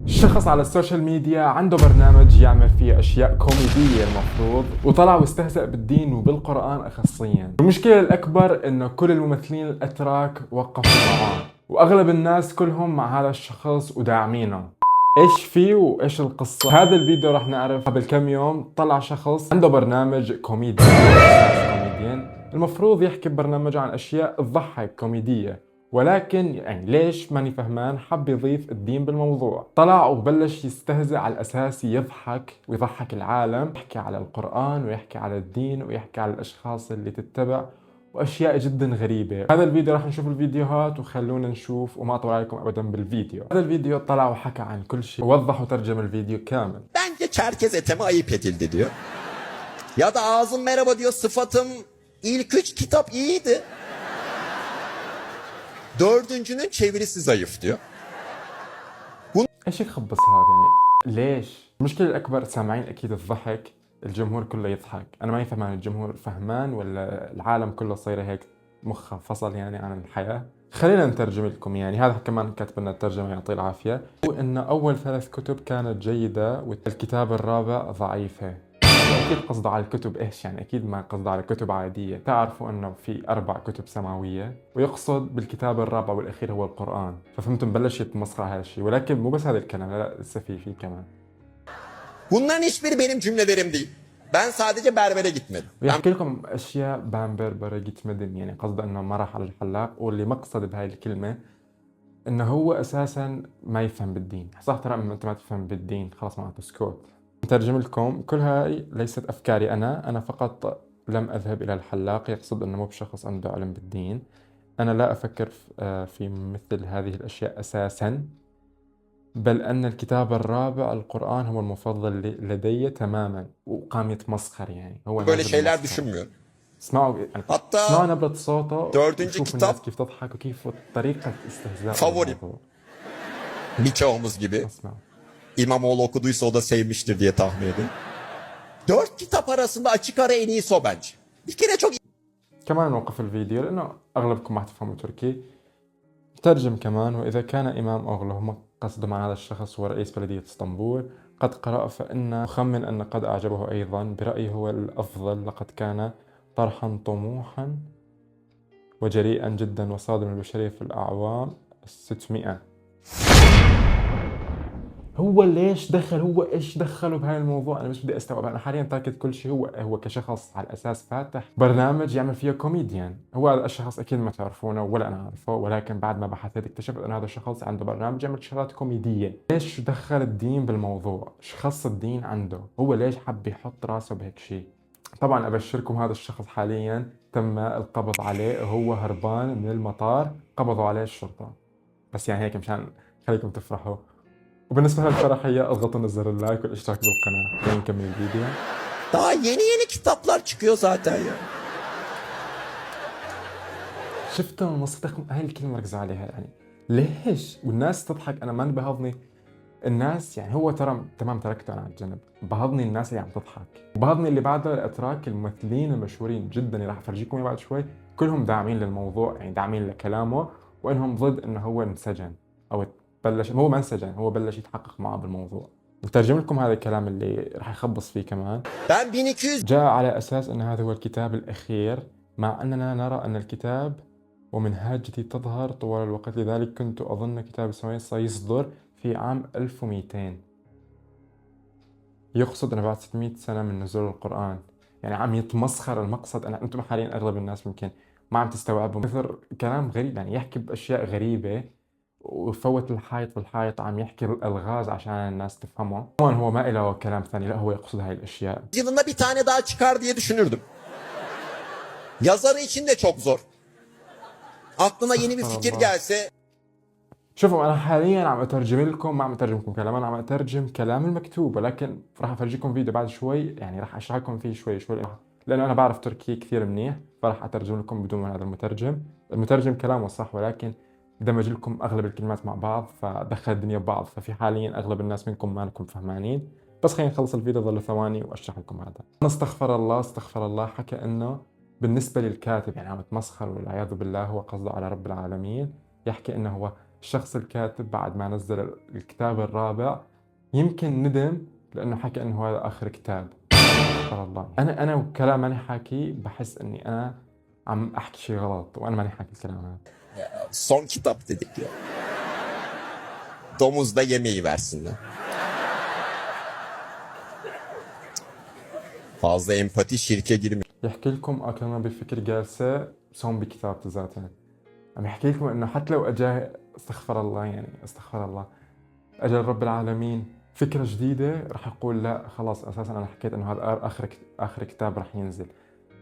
شخص على السوشيال ميديا عنده برنامج يعمل فيه اشياء كوميدية المفروض، وطلع واستهزأ بالدين وبالقرآن اخصيا. المشكلة الاكبر انه كل الممثلين الاتراك وقفوا معاه، واغلب الناس كلهم مع هذا الشخص وداعمينه. ايش فيه وايش القصة؟ هذا الفيديو راح نعرف. قبل كم يوم طلع شخص عنده برنامج كوميدي، كوميديان، المفروض يحكي ببرنامجه عن اشياء تضحك كوميدية، ولكن يعني ليش ماني فهمان حب يضيف الدين بالموضوع. طلع وبلش يستهزئ على الأساس يضحك ويضحك العالم، يحكي على القرآن ويحكي على الدين ويحكي على الأشخاص اللي تتبع وأشياء جدا غريبة. هذا الفيديو راح نشوف الفيديوهات وخلونا نشوف وما أطول عليكم أبدا بالفيديو. هذا الفيديو طلع وحكى عن كل شيء ووضح وترجم الفيديو كامل. Bence Çerkez eteme ayıp edildi diyor. Ya da ağzım merhaba diyor, sıfatım ilk 3 kitap iyiydi. Dördüncünün çevirisi zayıf diyor. ايش يخبص هذا يعني؟ ليش؟ المشكلة الأكبر سامعين أكيد الضحك، الجمهور كله يضحك. أنا ما فهمان الجمهور فهمان ولا العالم كله صاير هيك مخه فصل يعني عن الحياة. خلينا نترجم لكم، يعني هذا كمان كاتب لنا الترجمة يعطيه العافية. وإن أول 3 كتب كانت جيدة والكتاب الرابع ضعيفة. أكيد قصده على الكتب إيش يعني؟ أكيد ما قصده على كتب عادية. تعرفوا أنه في 4 كتب سماوية، ويقصد بالكتاب الرابع والأخير هو القرآن. ففهمتم؟ بلش يتمسخر على هذا الشيء. ولكن مو بس هذا الكلام، لا لسه في كمان. Bunların hiçbiri benim cümlelerim değil. Ben sadece berbere gitmedim. ويحكي لكم أشياء بامبر جيتمدن، يعني قصده أنه ما راح على الحلاق. واللي مقصد بهاي الكلمة أنه هو أساسا ما يفهم بالدين. صح، ترى أنت ما تفهم بالدين خلاص معناته اسكت. نترجم لكم، كل هاي ليست أفكاري أنا فقط لم أذهب إلى الحلاق. يقصد أنه مو بشخص عنده علم بالدين. أنا لا أفكر في مثل هذه الأشياء أساساً، بل أن الكتاب الرابع القرآن هو المفضل لدي تماماً. وقام يتمسخر، يعني هو Böyle نازل şeyler يمسخر. düşünmüyorum. اسمعوا يعني، Hatta اسمعوا نبرة صوته dördüncü وشوفوا الناس kitap كيف تضحك وكيف طريقة استهزاء favorim. بالموضوع. Birçoğumuz gibi اسمعوا. İmamoğlu okuduysa o da sevmiştir diye tahmin ediyorum. 4 kitap arasında açık ara en iyisi o bence. Bir kere çok كمان نوقف الفيديو لأنه أغلبكم ما تفهموا تركي. ترجم كمان. وإذا كان إمام أوغلو هم قصدهم عن هذا الشخص هو رئيس بلدية اسطنبول قد قرأ، فإن أخمن أن قد أعجبه أيضا. برأيي هو الأفضل، لقد كان طرحا طموحا وجريئا جدا وصادم البشرية في الأعوام 600. هو ليش دخل؟ هو ايش دخله بهاي الموضوع؟ انا مش بدي استوعب. انا حاليا تاكد كل شيء. هو كشخص على الاساس فاتح برنامج يعمل فيه كوميديان. هو هذا الشخص اكيد ما تعرفونه ولا انا اعرفه، ولكن بعد ما بحثت اكتشفت ان هذا الشخص عنده برنامج يعمل شغلات كوميديه. ليش دخل الدين بالموضوع؟ شخص الدين عنده؟ هو ليش حب يحط راسه بهيك شيء؟ طبعا ابشركم هذا الشخص حاليا تم القبض عليه وهو هربان من المطار. قبضوا عليه الشرطه. بس يعني هيك مشان خليكم تفرحوا. وبالنسبة للفرحية اضغطوا زر اللايك والاشتراك بالقناة. خلينا نكمل الفيديو. daha yeni kitaplar çıkıyor zaten ya. شفتوا المنصة؟ هاي الكلمة ركزوا عليها يعني. ليش؟ والناس تضحك. أنا ما بهضني الناس، يعني هو ترى تمام تركته أنا على الجنب. بهضني الناس اللي عم تضحك، وبهضني اللي بعده الأتراك الممثلين المشهورين جدا اللي راح أفرجيكم بعد شوي. كلهم داعمين للموضوع، يعني داعمين لكلامه، وإنهم ضد إنه هو انسجن أو بلش. هو ما انسجن، هو بلش يتحقق معه بالموضوع. نترجم لكم هذا الكلام اللي راح يخبص فيه كمان. Ben 1200 جاء على أساس أن هذا هو الكتاب الأخير، مع أننا نرى أن الكتاب ومنهاجتي تظهر طوال الوقت. لذلك كنت أظن كتاب السماوية سيصدر في عام 1200. يقصد أنه بعد 600 سنة من نزول القرآن. يعني عم يتمسخر. المقصد أن أنتم حاليا أغلب الناس ممكن ما عم تستوعبوا مثل كلام غريب، يعني يحكي بأشياء غريبة وفوت الحائط والحائط عم يحكي الألغاز عشان الناس تفهمه. طبعا هو ما له كلام ثاني، لا هو يقصد هاي الأشياء. yılında bir tane daha çıkar diye düşünürdüm. Yazarı için de çok zor. Aklına yeni bir fikir gelse شوفوا أنا حاليا عم أترجم لكم، ما عم أترجمكم كلام، أنا عم أترجم كلام المكتوب. ولكن راح أفرجيكم فيديو بعد شوي، يعني راح أشرح لكم فيه شوي لأنه أنا بعرف تركي كثير منيح، فراح أترجم لكم بدون هذا المترجم. المترجم كلامه صح، ولكن دمج لكم أغلب الكلمات مع بعض فدخل الدنيا ببعض. ففي حاليا أغلب الناس منكم ما لكم فهمانين. بس خلينا نخلص الفيديو، ظل ثواني وأشرح لكم هذا. استغفر الله استغفر الله. حكى إنه بالنسبة للكاتب يعني عم يتمسخر والعياذ بالله، هو قصده على رب العالمين. يحكي إنه هو الشخص الكاتب بعد ما نزل الكتاب الرابع يمكن ندم لأنه حكى إنه هذا آخر كتاب. سبحان الله. أنا وكلام ماني حاكي بحس إني أنا عم أحكي شيء غلط وأنا ماني حاكي الكلام هذا. Son kitap dedik ya. Domuz da yemeği versinler. Fazla empati şirke girmiyor. يحكي لكم أكلنا بفكر جالسة صوم بكتاب ذاته. عم يحكي لكم إنه حتى لو أجاه استغفر الله يعني استغفر الله أجل رب العالمين فكرة جديدة رح يقول لا خلاص أساسا أنا حكيت إنه هذا آخر كتاب رح ينزل.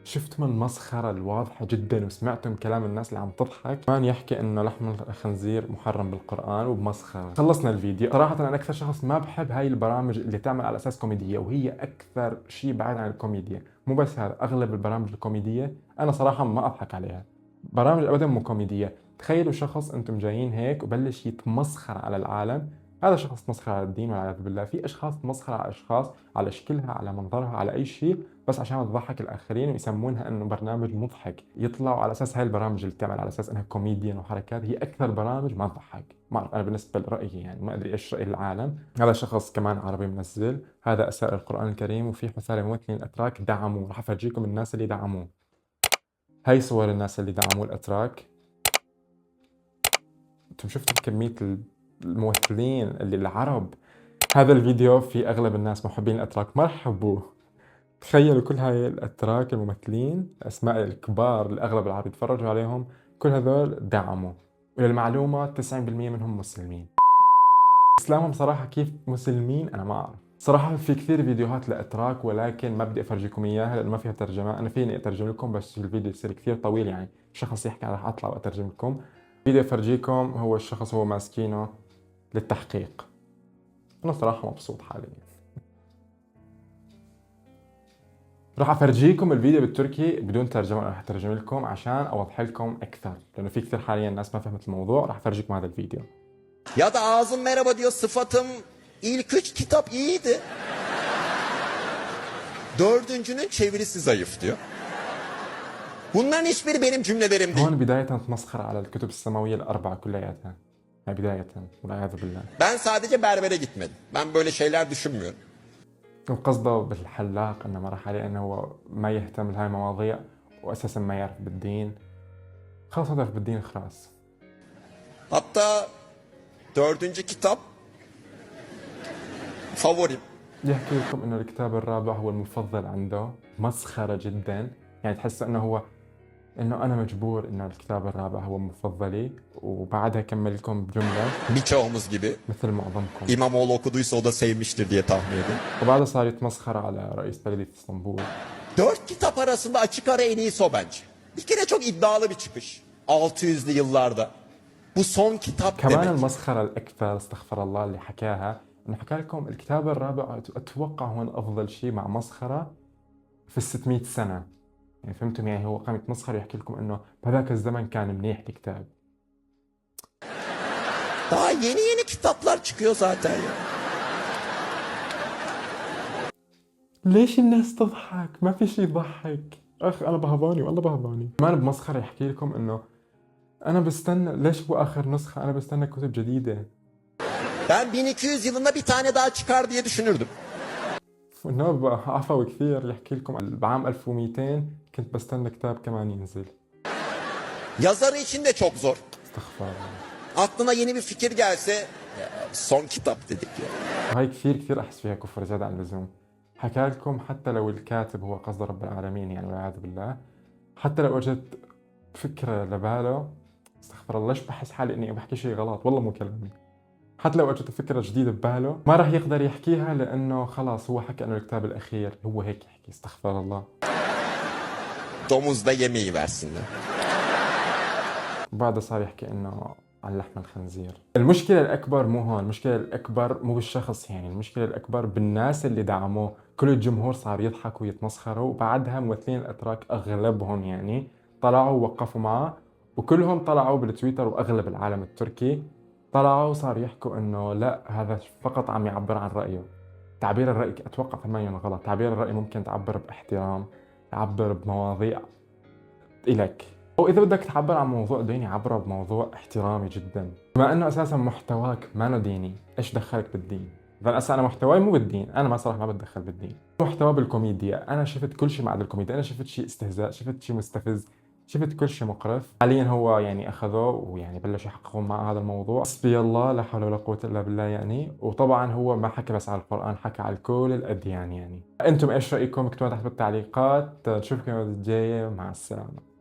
شفتم المسخرة الواضحة جدا وسمعتم كلام الناس اللي عم تضحك. كمان يحكي إنه لحم الخنزير محرم بالقرآن وبمسخرة. خلصنا الفيديو. صراحة أنا أكثر شخص ما بحب هاي البرامج اللي تعمل على أساس كوميدية، وهي أكثر شيء بعيد عن الكوميديا. مو بس هذا، أغلب البرامج الكوميدية أنا صراحة ما أضحك عليها. برامج أبدا مو كوميدية. تخيلوا شخص أنتم جايين هيك وبلش يتمسخر على العالم. هذا شخص مسخر على الدين والعياذ بالله. في اشخاص مسخر على اشخاص، على شكلها، على منظرها، على اي شيء، بس عشان تضحك الاخرين ويسمونها انه برنامج مضحك. يطلعوا على اساس هاي البرامج اللي بتعمل على اساس انها كوميديان وحركات هي اكثر برامج ما تضحك. ما اعرف، انا بالنسبه لرايي يعني ما ادري ايش راي العالم. هذا شخص كمان عربي منزل هذا اساء القران الكريم، وفي حثاله ممثلين الاتراك دعموه. راح افرجيكم الناس اللي دعموه. هاي صور الناس اللي دعموه الاتراك. انتم شفتوا كميه الممثلين اللي العرب. هذا الفيديو في اغلب الناس محبين الاتراك ما رح يحبوه. تخيلوا كل هاي الاتراك الممثلين الاسماء الكبار اللي اغلب العرب يتفرجوا عليهم كل هذول دعموا. وللمعلومه 90% منهم مسلمين. اسلامهم صراحه كيف مسلمين انا ما اعرف. صراحه في كثير فيديوهات لاتراك ولكن ما بدي افرجيكم اياها لانه ما فيها ترجمه. انا فيني اترجم لكم بس الفيديو يصير كثير طويل، يعني شخص يحكي راح اطلع واترجم لكم. فيديو افرجيكم هو الشخص هو ماسكينه للتحقيق. أنا صراحة مبسوط حاليا. راح أفرجيكم الفيديو بالتركي بدون ترجمة، راح أترجم لكم عشان أوضح لكم أكثر لأنه في كثير حاليا الناس ما فهمت الموضوع. راح أفرجيكم هذا الفيديو. Ya da ağzım merhaba diyor, sıfatım ilk 3 kitap iyiydi. Dördüncünün çevirisi zayıf diyor. Bunların hiçbiri benim cümlelerim değil. هون بداية تمسخر على الكتب السماوية الأربعة كلياتها. هاي بداية والعياذ بالله. Ben sadece berbere gitmedim. Ben böyle şeyler düşünmüyorum. وقصده بالحلاق انه ما راح عليه انه هو ما يهتم بهاي المواضيع واساسا ما يعرف بالدين. خلاص ما يعرف بالدين خلاص. Hatta dördüncü kitap favorim. يحكي لكم انه الكتاب الرابع هو المفضل عنده. مسخرة جدا، يعني تحس انه انا مجبور انه الكتاب الرابع هو مفضلي. وبعدها كمل لكم بجملة Birçoğumuz gibi مثل معظمكم. İmamoğlu okuduysa o da sevmiştir diye tahmin ediyorum. وبعدها صار يتمسخر على رئيس بلدية اسطنبول. 4 kitap arasında açık ara en iyisi o bence. Bir kere çok iddialı bir çıkış. 600'lü yıllarda. Bu son kitap كمان demek. المسخرة الأكثر استغفر الله اللي حكاها إنه حكى لكم الكتاب الرابع. أتوقع هون أفضل شيء مع مسخرة في 600 سنة. يعني فهمتم؟ يعني هو قام يتمسخر ويحكي لكم إنه بهذاك الزمن كان منيح الكتاب. Daha yeni kitaplar çıkıyor zaten ya. ليش الناس تضحك؟ ما في شيء يضحك. أخ أنا بهضاني والله بهضاني. كمان بمسخرة يحكي لكم إنه أنا بستنى ليش هو آخر نسخة، أنا بستنى كتب جديدة. Ben 1200 yılında bir tane daha çıkar diye düşünürdüm. والنوب عفوي كثير يحكي لكم بعام 1200 كنت بستنى كتاب كمان ينزل. Yazarı için de çok zor. استغفر الله. Aklına yeni bir fikir gelse ya, son kitap dedik ya. وهي كثير أحس فيها كفر زيادة عن اللزوم. حكى لكم حتى لو الكاتب هو قصد رب العالمين يعني والعياذ بالله، حتى لو وجدت فكرة لباله استغفر الله. ليش بحس حالي إني بحكي شيء غلط؟ والله مو كلامي. حتى لو وجدت فكرة جديدة بباله ما راح يقدر يحكيها لأنه خلاص هو حكى إنه الكتاب الأخير هو هيك يحكي. استغفر الله. Domuz da yemeği versinler. وبعدها صار يحكي إنه عن لحم الخنزير. المشكلة الأكبر مو هون، المشكلة الأكبر مو بالشخص، يعني المشكلة الأكبر بالناس اللي دعموه. كل الجمهور صار يضحك ويتمسخروا. وبعدها ممثلين الأتراك أغلبهم يعني طلعوا ووقفوا معه، وكلهم طلعوا بالتويتر وأغلب العالم التركي طلعوا وصار يحكوا إنه لا هذا فقط عم يعبر عن رأيه. تعبير الرأي أتوقع كمان غلط. تعبير الرأي ممكن تعبر باحترام، تعبر بمواضيع إلك، أو إذا بدك تعبر عن موضوع ديني عبره بموضوع احترامي جدا. بما انه اساسا محتواك ما ديني، ايش دخلك بالدين؟ فانا محتواي مو بالدين، انا ما صراحه ما بتدخل بالدين. محتوى بالكوميديا، انا شفت كل شيء ما عدا الكوميديا، انا شفت شيء استهزاء، شفت شيء مستفز، شفت كل شيء مقرف. حاليا هو يعني اخذوه ويعني بلشوا يحققون مع هذا الموضوع. حسبي الله لا حول ولا قوه الا بالله يعني. وطبعا هو ما حكى بس على القران، حكى على كل الاديان يعني. انتم ايش رايكم؟ اكتبوا تحت بالتعليقات. نشوفكم الجايه، مع السلامه.